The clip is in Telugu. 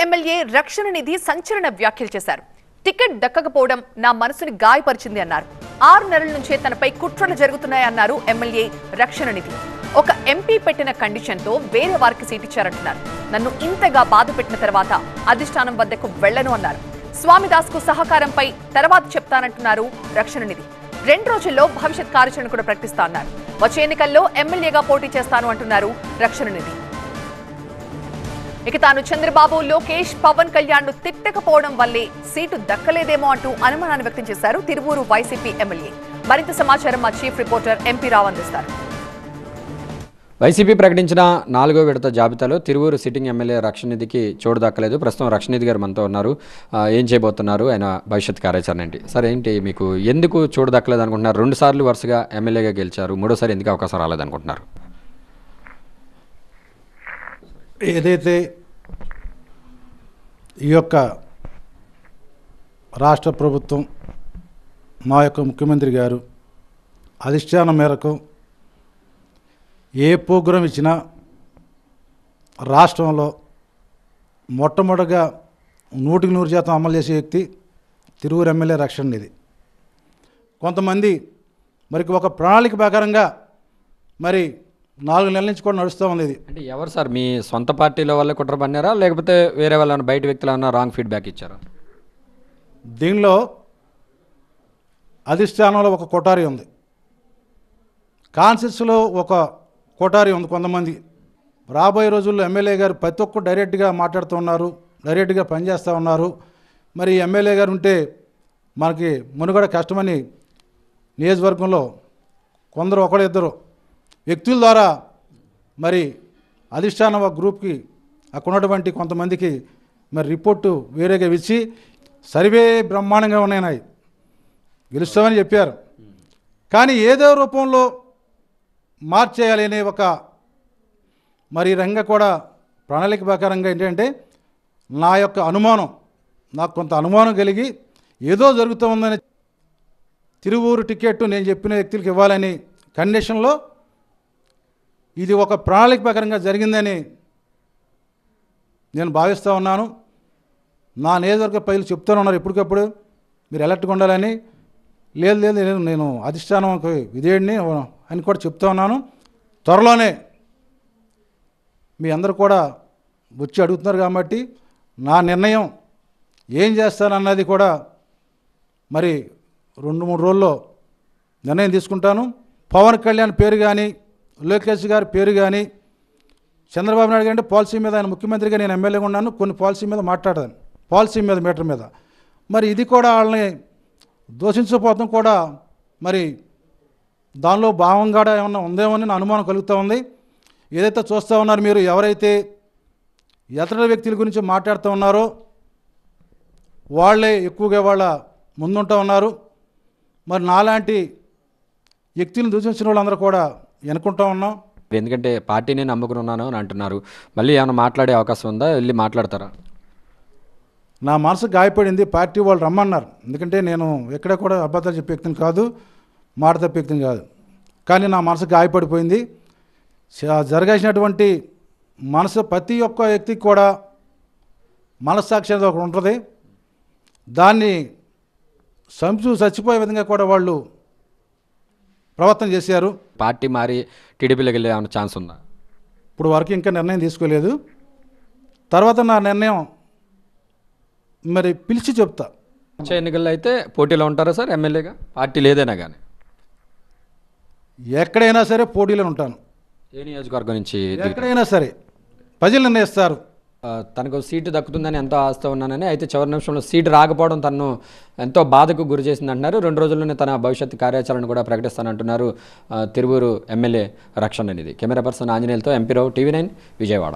ఎమ్మెల్యే రక్షణ నిధి సంచలన వ్యాఖ్యలు చేశారు. టికెట్ దక్కకపోవడం నా మనసుని గాయపరిచింది అన్నారు. 6 నెలల నుంచే తనపై కుట్రలు జరుగుతున్నాయన్నారు ఎమ్మెల్యే రక్షణ నిధి. ఒక ఎంపీ పెట్టిన కండిషన్తో వేరే వారికి సీట్ ఇచ్చారంటున్నారు. నన్ను ఇంతగా బాధ పెట్టిన తర్వాత అధిష్టానం వద్దకు వెళ్లను అన్నారు. స్వామిదాస్ కు సహకారంపై తర్వాత చెప్తానంటున్నారు రక్షణ నిధి. 2 రోజుల్లో భవిష్యత్ కార్యాచరణ కూడా ప్రకటిస్తా అన్నారు. వచ్చే ఎన్నికల్లో ఎమ్మెల్యేగా పోటీ చేస్తాను అంటున్నారు రక్షణ నిధి. ఇక తాను చంద్రబాబు, లోకేష్, పవన్ కళ్యాణ్ ను తిట్టకపోవడం వల్లే సీటు దక్కలేదేమో అంటూ అనుమానాన్ని వ్యక్తం చేశారు తిరువూరు వైసీపీ ఎమ్మెల్యే. మరింత సమాచారం మా చీఫ్ రిపోర్టర్ ఎంపీ రావు అందిస్తారు. వైసీపీ ప్రకటించిన 4వ విడత జాబితాలో తిరువూరు సిట్టింగ్ ఎమ్మెల్యే రక్షణ నిధికి చోటు దక్కలేదు. ప్రస్తుతం రక్షణ నిధి గారు మనతో ఉన్నారు. ఏం చేయబోతున్నారు, ఆయన భవిష్యత్ కార్యాచరణ ఏంటి? సార్, ఏంటి మీకు ఎందుకు చోటు దక్కలేదు అనుకుంటున్నారు? 2 సార్లు వరుసగా ఎమ్మెల్యేగా గెలిచారు, 3వసారి ఎందుకు అవకాశం రాలేదనుకుంటున్నారు? ఏదైతే ఈ యొక్క రాష్ట్ర ప్రభుత్వం, మా యొక్క ముఖ్యమంత్రి గారు అధిష్టానం మేరకు ఏ ప్రోగ్రాం ఇచ్చినా రాష్ట్రంలో మొట్టమొదటిగా 100% అమలు చేసే వ్యక్తి తిరువూరు ఎమ్మెల్యే రక్షణ నిధి. కొంతమంది మరి ఒక ప్రణాళిక ప్రకారంగా మరి 4 నెలల నుంచి కూడా నడుస్తూ ఉంది. ఇది అంటే ఎవరు సార్? మీ సొంత పార్టీలో వాళ్ళే కుట్ర పన్నారా, లేకపోతే వేరే వాళ్ళని బయట వ్యక్తులు ఏమన్నా రాంగ్ ఫీడ్బ్యాక్ ఇచ్చారా? దీనిలో అధిష్టానంలో ఒక కొటారి ఉంది, కాన్సెస్లో ఒక కొటారి ఉంది. కొంతమంది రాబోయే రోజుల్లో ఎమ్మెల్యే గారు ప్రతి ఒక్కరు డైరెక్ట్గా మాట్లాడుతూ ఉన్నారు, డైరెక్ట్గా పనిచేస్తూ ఉన్నారు. మరి ఎమ్మెల్యే గారు ఉంటే మనకి మునుగడ కష్టమని నియోజకవర్గంలో కొందరు ఒకరిద్దరు వ్యక్తుల ద్వారా మరి అధిష్టానం ఒక గ్రూప్కి అక్కడ ఉన్నటువంటి కొంతమందికి మరి రిపోర్టు వేరేగా ఇచ్చి సర్వే బ్రహ్మాండంగా ఉన్నాయి, గెలుస్తామని చెప్పారు. కానీ ఏదో రూపంలో మార్చేయాలి అనే ఒక మరి రంగ కూడా ప్రణాళిక ప్రకారంగా ఏంటంటే నా యొక్క అనుమానం, నాకు కొంత అనుమానం కలిగి ఏదో జరుగుతూ ఉందని తిరువూరు టికెట్ నేను చెప్పిన వ్యక్తులకు ఇవ్వాలని కండిషన్లో ఇది ఒక ప్రణాళిక ప్రకారంగా జరిగిందని నేను భావిస్తూ ఉన్నాను. నా నియోజకవర్గ ప్రజలు చెప్తూనే ఉన్నారు ఎప్పటికప్పుడు మీరు అలర్ట్గా ఉండాలని. లేదు లేదు నేను అధిష్టానంకి విధేయుడిని అని కూడా చెప్తూ ఉన్నాను. త్వరలోనే మీ అందరూ కూడా వచ్చి అడుగుతున్నారు కాబట్టి నా నిర్ణయం ఏం చేస్తానన్నది కూడా మరి 2-3 రోజుల్లో నిర్ణయం తీసుకుంటాను. పవన్ కళ్యాణ్ పేరు కానీ, లోకేష్ గారి పేరు కానీ, చంద్రబాబు నాయుడు గారి పాలసీ మీద, ఆయన ముఖ్యమంత్రిగా నేను ఎమ్మెల్యేగా ఉన్నాను, కొన్ని పాలసీ మీద మాట్లాడాను, పాలసీ మీద మీటర్ మీద. మరి ఇది కూడా వాళ్ళని దూషించకపోవడం కూడా మరి దానిలో భావంగా ఏమన్నా ఉందేమో అని నా అనుమానం కలుగుతూ ఉంది. ఏదైతే చూస్తూ ఉన్నారు మీరు, ఎవరైతే ఇతర వ్యక్తుల గురించి మాట్లాడుతూ ఉన్నారో వాళ్ళే ఎక్కువగా వాళ్ళ ముందుంటూ ఉన్నారు. మరి నాలాంటి వ్యక్తులను దూషించిన వాళ్ళందరూ కూడా ఎన్నుకుంటూ ఉన్నాం. ఎందుకంటే పార్టీని నమ్ముకుని ఉన్నాను అని అంటున్నారు. మళ్ళీ ఏమైనా మాట్లాడే అవకాశం ఉందా? వెళ్ళి మాట్లాడతారా? నా మనసు గాయపడింది. పార్టీ వాళ్ళు రమ్మన్నారు. ఎందుకంటే నేను ఎక్కడ కూడా అబద్ధాలు చెప్పే వ్యక్తిని కాదు, మాట తప్పే వ్యక్తిని కాదు. కానీ నా మనసు గాయపడిపోయింది. జరగాల్సినటువంటి మనసు ప్రతి ఒక్క వ్యక్తికి కూడా మనస్సాక్షి అనేది ఒకటి ఉంటుంది. దాన్ని చచ్చిపోయే విధంగా కూడా వాళ్ళు ప్రవర్తన చేశారు. పార్టీ మారి టీడీపీలోకి వెళ్ళే ఏమైనా ఛాన్స్ ఉందా? ఇప్పుడు వరకు ఇంకా నిర్ణయం తీసుకోలేదు. తర్వాత నా నిర్ణయం మరి పిలిచి చెప్తా. వచ్చే ఎన్నికల్లో అయితే పోటీలో ఉంటారా సార్ ఎమ్మెల్యేగా? పార్టీ లేదైనా కానీ ఎక్కడైనా సరే పోటీలో ఉంటాను. ఏ నియోజకవర్గం నుంచి? ఎక్కడైనా సరే ప్రజలు నిర్ణయిస్తారు. తనకు సీటు దక్కుతుందని ఎంతో ఆస్తి ఉన్నానని, అయితే చివరి నిమిషంలో సీటు రాకపోవడం తనను ఎంతో బాధకు గురి చేసింది అంటున్నారు. 2 రోజుల్లోనే తన భవిష్యత్ కార్యాచరణ కూడా ప్రకటిస్తానంటున్నారు తిరువూరు ఎమ్మెల్యే రక్షణ నిధి. కెమెరా పర్సన్ ఆంజనేయులతో ఎంపీ రావు, టీవీ 9 విజయవాడ.